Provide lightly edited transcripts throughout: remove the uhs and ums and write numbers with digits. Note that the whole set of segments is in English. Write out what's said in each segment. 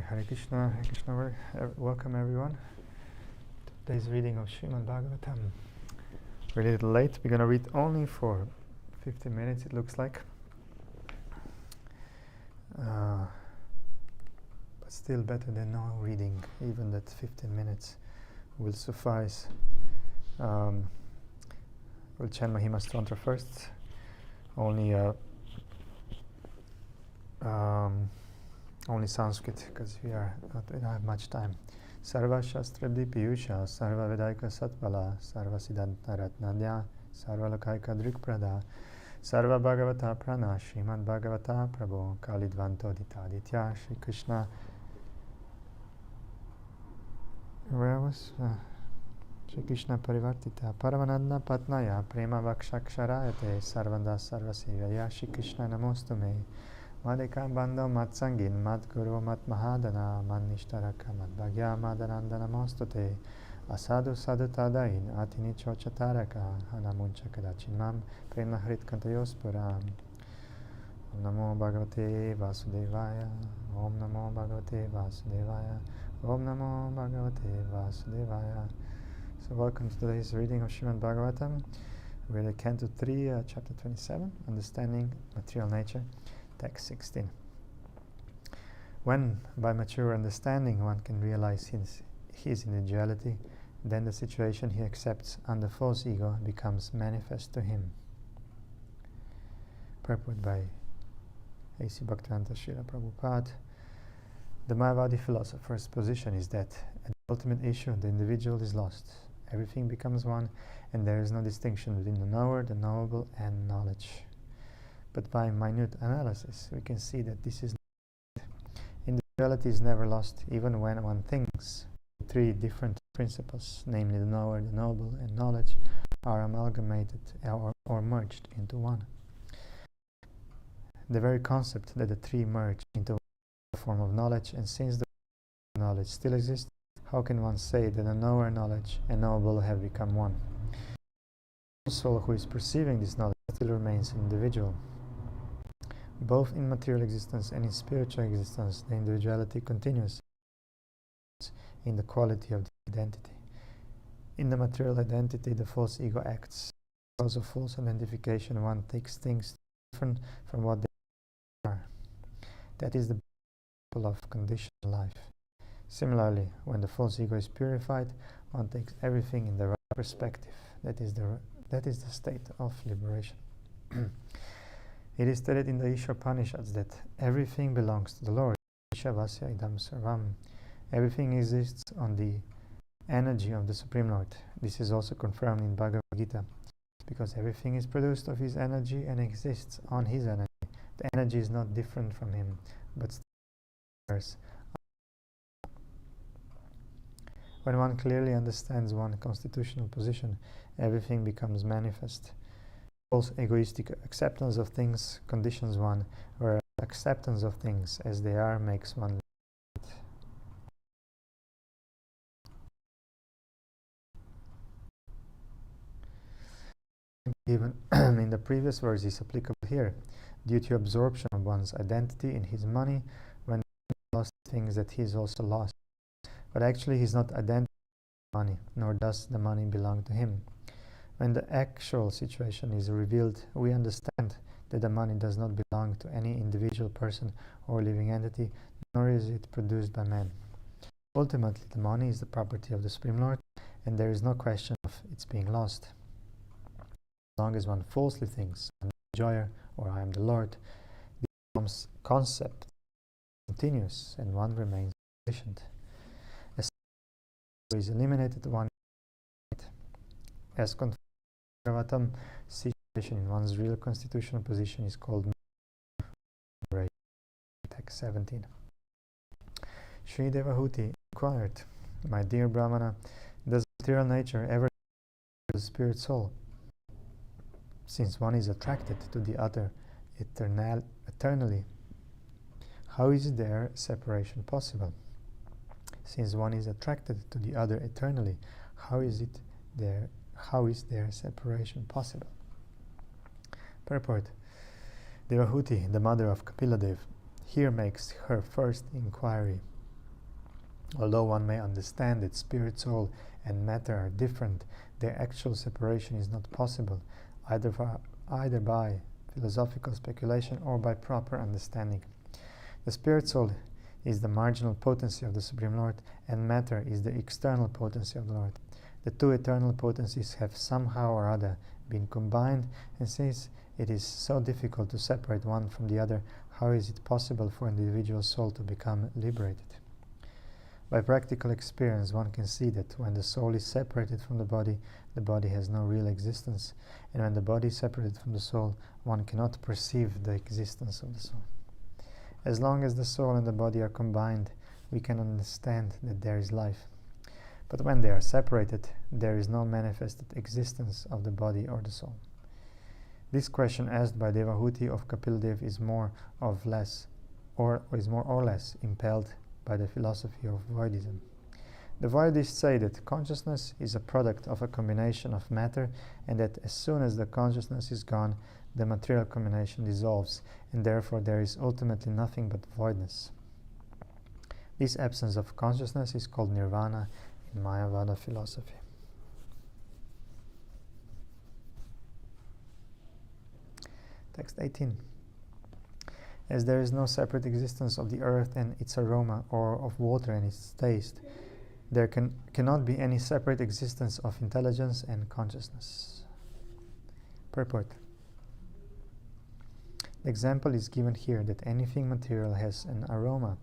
Hare Krishna, welcome everyone to today's reading of Srimad Bhagavatam. We're a little late, we're going to read only for 15 minutes it looks like. But still better than no reading, even that 15 minutes will suffice. We'll chant Mahima Stantra first, only Sanskrit, because we don't have much time. Sarva Shastrabdi Piyusha, Sarva Vedaika Satvala, Sarva Siddhanta Ratnadya, Sarva Lokaika Drikprada, Sarva Bhagavata Prana, Srimad Bhagavata Prabhu, Kalidvanto Ditaditya, Shri Krishna. Where was Shri Krishna Parivartita, Paramananda Patnaya, Prema Vakshaksharayate, Sarvanda Sarvasivaya, Shri Krishna Namostume. Madhika Bandho Matsangin Madguru Matmahadana Manishtaraka Madbhagya Madananda Namostute Asadu Sadhu Tadain Atini Chochataraka Hanamuncha Kadachinmam Prema Hrit Kantayospuram Om Namo Bhagavate Vasudevaya Om Namo Bhagavate Vasudevaya Om Namo Bhagavate Vasudevaya. So welcome to today's reading of Srimad Bhagavatam. We're at Canto 3, Chapter 27, Understanding Material Nature. Text 16. When, by mature understanding, one can realize his individuality, then the situation he accepts under false ego becomes manifest to him. Purport by A.C. Bhaktivedanta Srila Prabhupada. The Mayavadi philosopher's position is that at the ultimate issue, the individual is lost. Everything becomes one, and there is no distinction between the knower, the knowable, and knowledge. But by minute analysis, we can see that this is not. Individuality is never lost, even when one thinks. Three different principles, namely the knower, the knowable, and knowledge, are amalgamated or merged into one. The very concept that the three merge into one form of knowledge, and since the knowledge still exists, how can one say that the knower, knowledge, and knowable have become one? The soul who is perceiving this knowledge still remains an individual. Both in material existence and in spiritual existence, the individuality continues in the quality of the identity. In the material identity, the false ego acts. Because of false identification, one takes things different from what they are. That is the principle of conditioned life. Similarly, when the false ego is purified, one takes everything in the right perspective. That is the state of liberation. It is stated in the Ishopanishads that everything belongs to the Lord. Ishavasya idam sarvam. Everything exists on the energy of the Supreme Lord. This is also confirmed in Bhagavad Gita, because everything is produced of His energy and exists on His energy. The energy is not different from Him, but still. When one clearly understands one's constitutional position, everything becomes manifest. False egoistic acceptance of things conditions one, whereas acceptance of things as they are makes one live. Even in the previous verse is applicable here, due to absorption of one's identity in his money, when he lost things that he is also lost. But actually he is not identified with money, nor does the money belong to him. When the actual situation is revealed, we understand that the money does not belong to any individual person or living entity, nor is it produced by man. Ultimately, the money is the property of the Supreme Lord, and there is no question of its being lost. As long as one falsely thinks, I am the enjoyer, or I am the Lord, the concept continues, and one remains sufficient. As is eliminated, one as confirmed in Bhagavatam, situation in one's real constitutional position is called Mela. Text 17. Sri Devahuti inquired, my dear Brahmana, does material nature ever the spirit soul? Since one is attracted to the other eternally, how is there separation possible? Since one is attracted to the other eternally, how is there separation possible? Purport. Devahuti, the mother of Kapiladev, here makes her first inquiry. Although one may understand that spirit, soul, and matter are different, their actual separation is not possible, either by philosophical speculation or by proper understanding. The spirit soul is the marginal potency of the Supreme Lord, and matter is the external potency of the Lord. The two eternal potencies have somehow or other been combined, and since it is so difficult to separate one from the other, how is it possible for an individual soul to become liberated? By practical experience, one can see that when the soul is separated from the body has no real existence, and when the body is separated from the soul, one cannot perceive the existence of the soul. As long as the soul and the body are combined, we can understand that there is life. But when they are separated, there is no manifested existence of the body or the soul. This question asked by Devahuti of Kapildev is more or less impelled by the philosophy of Vaidism. The Vaidists say that consciousness is a product of a combination of matter, and that as soon as the consciousness is gone, the material combination dissolves, and therefore there is ultimately nothing but voidness. This absence of consciousness is called nirvana in Mayavada philosophy. Text 18. As there is no separate existence of the earth and its aroma, or of water and its taste, there cannot be any separate existence of intelligence and consciousness. Purport. The example is given here that anything material has an aroma.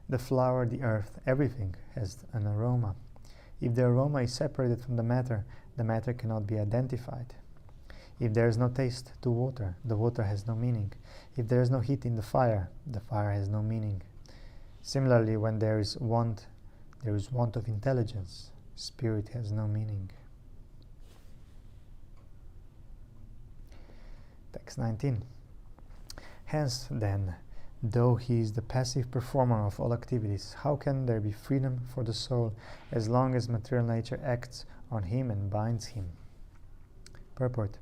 The flower, the earth, everything has an aroma. If the aroma is separated from the matter cannot be identified. If there is no taste to water, the water has no meaning. If there is no heat in the fire has no meaning. Similarly, when there is want of intelligence. Spirit has no meaning. Text 19. Hence, then, though he is the passive performer of all activities, how can there be freedom for the soul as long as material nature acts on him and binds him? Purport.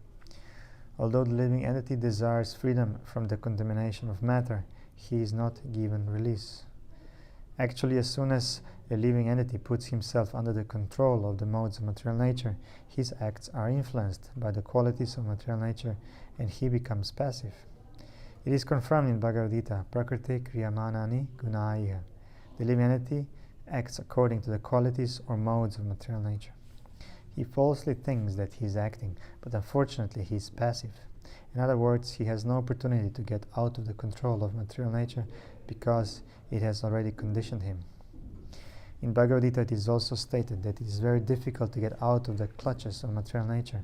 Although the living entity desires freedom from the contamination of matter, he is not given release. Actually, as soon as a living entity puts himself under the control of the modes of material nature, his acts are influenced by the qualities of material nature, and he becomes passive. It is confirmed in Bhagavad Gita, Prakriti Kriyamanani Gunaiha. The living entity acts according to the qualities or modes of material nature. He falsely thinks that he is acting, but unfortunately he is passive. In other words, he has no opportunity to get out of the control of material nature because it has already conditioned him. In Bhagavad Gita, it is also stated that it is very difficult to get out of the clutches of material nature.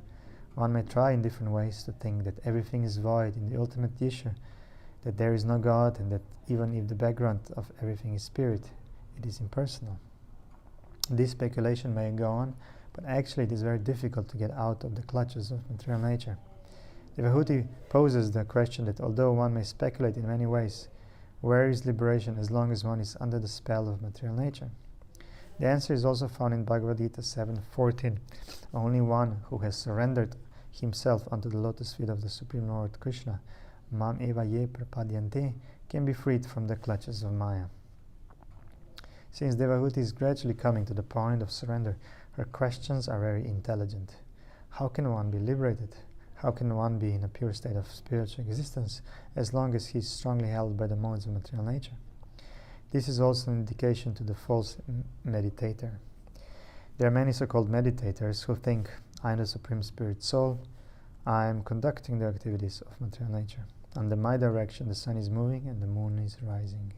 One may try in different ways to think that everything is void in the ultimate issue, that there is no God, and that even if the background of everything is spirit, it is impersonal. This speculation may go on, but actually it is very difficult to get out of the clutches of material nature. Devahuti poses the question that although one may speculate in many ways, where is liberation as long as one is under the spell of material nature? The answer is also found in Bhagavad Gita 7:14. Only one who has surrendered himself unto the lotus feet of the Supreme Lord Krishna, Mam eva ye prapadyante, can be freed from the clutches of Maya. Since Devahuti is gradually coming to the point of surrender, her questions are very intelligent. How can one be liberated? How can one be in a pure state of spiritual existence as long as he is strongly held by the modes of material nature? This is also an indication to the false meditator. There are many so-called meditators who think, I am the Supreme Spirit Soul, I am conducting the activities of material nature. Under my direction the sun is moving and the moon is rising.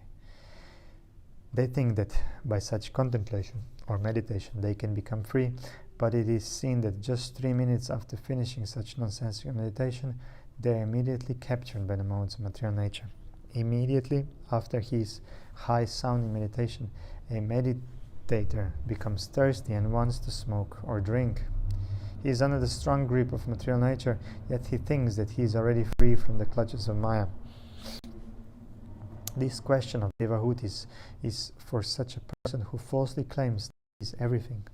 They think that by such contemplation or meditation they can become free, but it is seen that just 3 minutes after finishing such nonsensical meditation, they are immediately captured by the modes of material nature. Immediately after his high-sounding meditation, a meditator becomes thirsty and wants to smoke or drink. He is under the strong grip of material nature, yet he thinks that he is already free from the clutches of Maya. This question of Devahutis is for such a person who falsely claims that he is everything,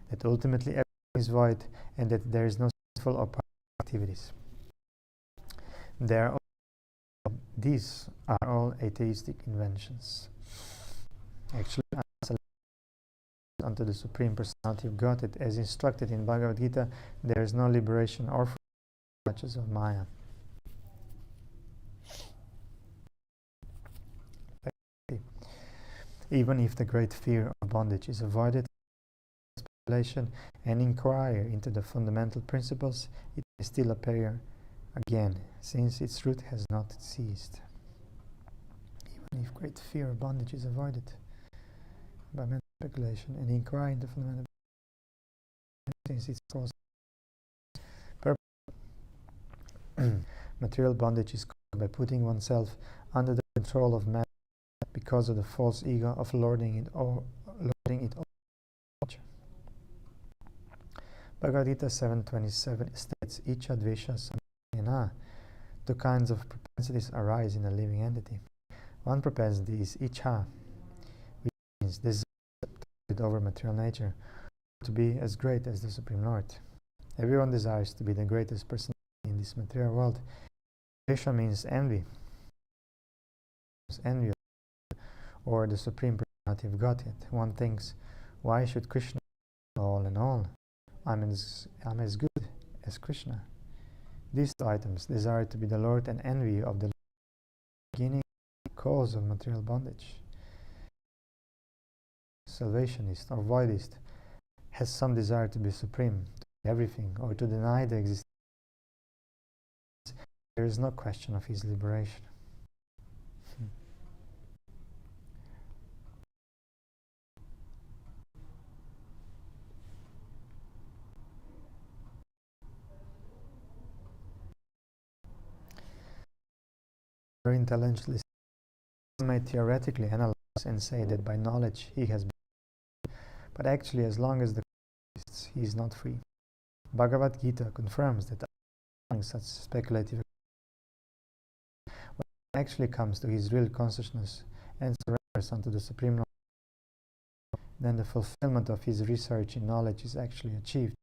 that ultimately everything is void, and that there is no sinful or powerful activities. These are all atheistic inventions. Actually, unto the Supreme Personality of Godhead, as instructed in Bhagavad Gita, there is no liberation or freedom such as of Maya. Even if the great fear of bondage is avoided, speculation and inquiry into the fundamental principles, it may still appear again, since its root has not ceased. Even if great fear of bondage is avoided by mental speculation and inquiry into fundamental principles, since its cause material bondage is caused by putting oneself under the control of man because of the false ego of lording it over. Bhagavad Gita 7.27 states, Icha dvesha samyena. Two kinds of propensities arise in a living entity. One propensity is icha, which means desire over material nature, to be as great as the Supreme Lord. Everyone desires to be the greatest person in this material world. Dvesha means envy. Envy or the Supreme Personality of Godhead. One thinks, why should Krishna be all in all? I'm as good as Krishna. These two items, desire to be the Lord and envy of the beginning cause of material bondage. Salvationist or voidist has some desire to be supreme, to be everything, or to deny the existence. There is no question of his liberation. Very intelligently, one may theoretically analyze and say that by knowledge he has been, but actually as long as the exists, he is not free. Bhagavad Gita confirms that such speculative when he actually comes to his real consciousness and surrenders unto the Supreme Lord, then the fulfillment of his research in knowledge is actually achieved.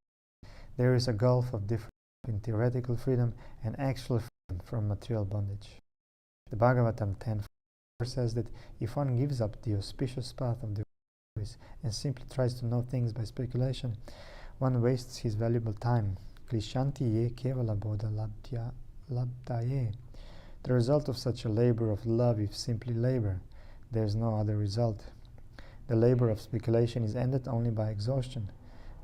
There is a gulf of difference between theoretical freedom and actual freedom from material bondage. The Bhagavatam 10 says that if one gives up the auspicious path of the service and simply tries to know things by speculation, one wastes his valuable time. Klishanti ye kevala bodha labdaye. The result of such a labor of love is simply labor. There is no other result. The labor of speculation is ended only by exhaustion.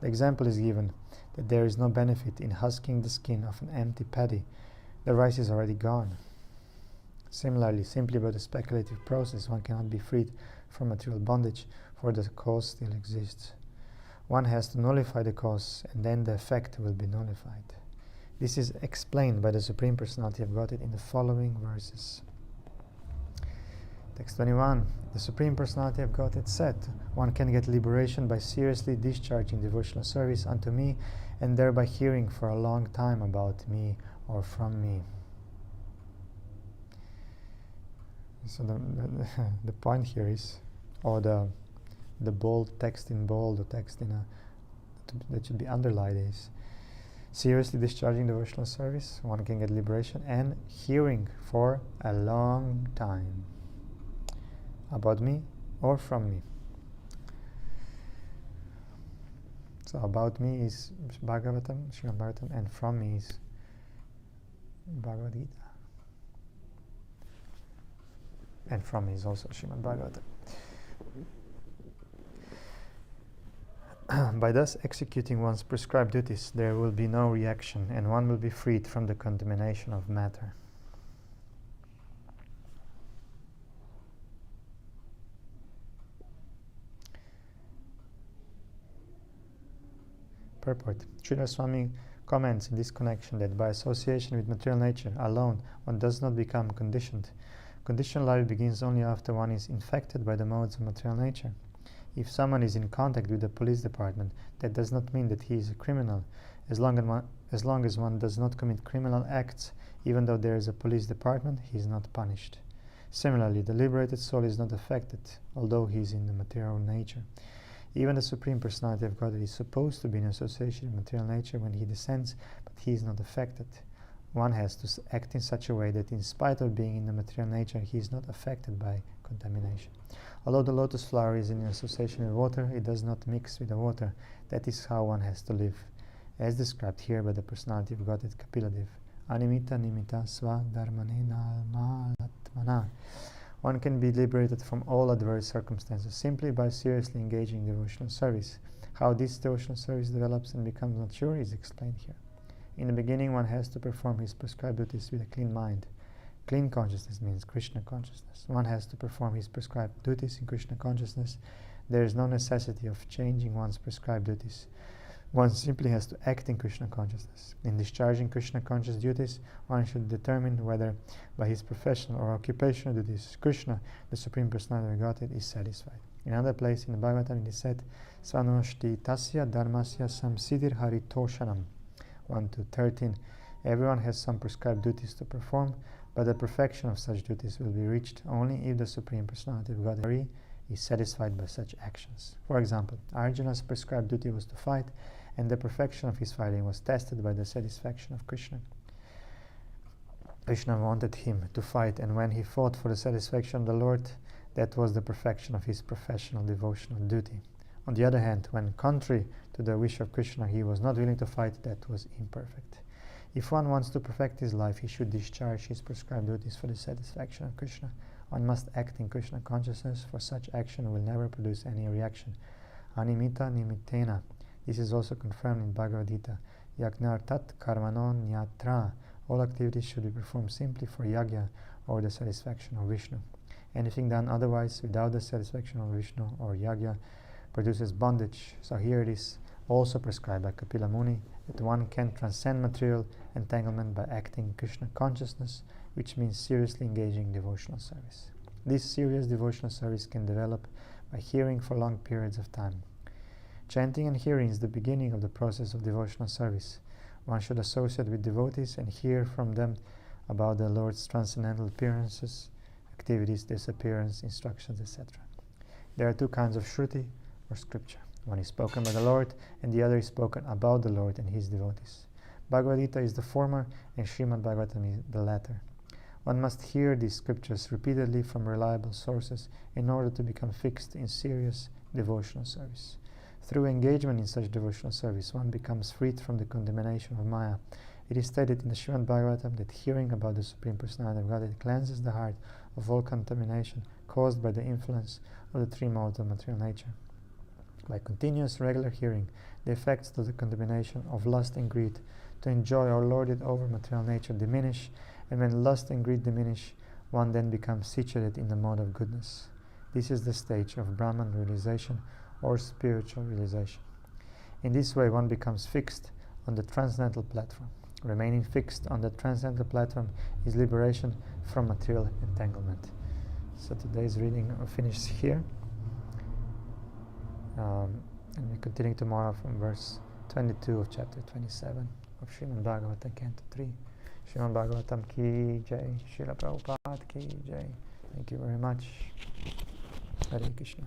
The example is given that there is no benefit in husking the skin of an empty paddy. The rice is already gone. Similarly, simply by the speculative process, one cannot be freed from material bondage, for the cause still exists. One has to nullify the cause, and then the effect will be nullified. This is explained by the Supreme Personality of Godhead in the following verses. Text 21. The Supreme Personality of Godhead said, one can get liberation by seriously discharging devotional service unto me, and thereby hearing for a long time about me or from me. So the point here is, or the bold text in bold, the text in that should be underlined is, seriously discharging devotional service, one can get liberation, and hearing for a long time about me or from me. So about me is Bhagavatam, Srimad Bhagavatam, and from me is Bhagavad Gita. And from me is also Srimad Bhagavatam. By thus executing one's prescribed duties, there will be no reaction, and one will be freed from the contamination of matter. Purport. Srila Swami comments in this connection that by association with material nature alone, one does not become conditioned. Conditioned life begins only after one is infected by the modes of material nature. If someone is in contact with the police department, that does not mean that he is a criminal. As long as one does not commit criminal acts, even though there is a police department, he is not punished. Similarly, the liberated soul is not affected, although he is in the material nature. Even the Supreme Personality of Godhead is supposed to be in association with material nature when he descends, but he is not affected. One has to act in such a way that in spite of being in the material nature, he is not affected by contamination. Although the lotus flower is in association with water, it does not mix with the water. That is how one has to live, as described here by the personality of Godhead Kapiladev. Animita nimita sva dharmanena almalatmana. One can be liberated from all adverse circumstances simply by seriously engaging in devotional service. How this devotional service develops and becomes mature is explained here. In the beginning, one has to perform his prescribed duties with a clean mind. Clean consciousness means Krishna consciousness. One has to perform his prescribed duties in Krishna consciousness. There is no necessity of changing one's prescribed duties. One simply has to act in Krishna consciousness. In discharging Krishna conscious duties, one should determine whether by his professional or occupational duties, Krishna, the Supreme Personality of Godhead, is satisfied. In another place in the Bhagavatam it is said, Svanoshti tasya dharmasya samsiddhir haritoshanam. 1-13. Everyone has some prescribed duties to perform, but the perfection of such duties will be reached only if the Supreme Personality of Godhead is satisfied by such actions. For example, Arjuna's prescribed duty was to fight, and the perfection of his fighting was tested by the satisfaction of Krishna. Krishna wanted him to fight, and when he fought for the satisfaction of the Lord, that was the perfection of his professional devotional duty. On the other hand, when contrary to the wish of Krishna, he was not willing to fight, that was imperfect. If one wants to perfect his life, he should discharge his prescribed duties for the satisfaction of Krishna. One must act in Krishna consciousness, for such action will never produce any reaction. Animita nimittena. This is also confirmed in Bhagavad Gita. Yagnartat karmano nyatra. All activities should be performed simply for yagya or the satisfaction of Vishnu. Anything done otherwise, without the satisfaction of Vishnu or yagya, produces bondage. So here it is also prescribed by Kapila Muni that one can transcend material entanglement by acting in Krishna consciousness, which means seriously engaging in devotional service. This serious devotional service can develop by hearing for long periods of time. Chanting and hearing is the beginning of the process of devotional service. One should associate with devotees and hear from them about the Lord's transcendental appearances, activities, disappearance, instructions, etc. There are two kinds of Shruti, or scripture. One is spoken by the Lord, and the other is spoken about the Lord and his devotees. Bhagavad Gita is the former, and Srimad Bhagavatam is the latter. One must hear these scriptures repeatedly from reliable sources in order to become fixed in serious devotional service. Through engagement in such devotional service, one becomes freed from the condemnation of Maya. It is stated in the Srimad Bhagavatam that hearing about the Supreme Personality of Godhead cleanses the heart of all contamination caused by the influence of the three modes of material nature. By continuous regular hearing, the effects of the contamination of lust and greed to enjoy or lord it over material nature diminish, and when lust and greed diminish, one then becomes situated in the mode of goodness. This is the stage of Brahman realization or spiritual realization. In this way, one becomes fixed on the transcendental platform. Remaining fixed on the transcendental platform is liberation from material entanglement. So today's reading finishes here. And we continue tomorrow from verse 22 of chapter 27 of Srimad Bhagavatam, Canto 3. Srimad Bhagavatam ki jai, Srila Prabhupada ki jai. Thank you very much. Hare Krishna.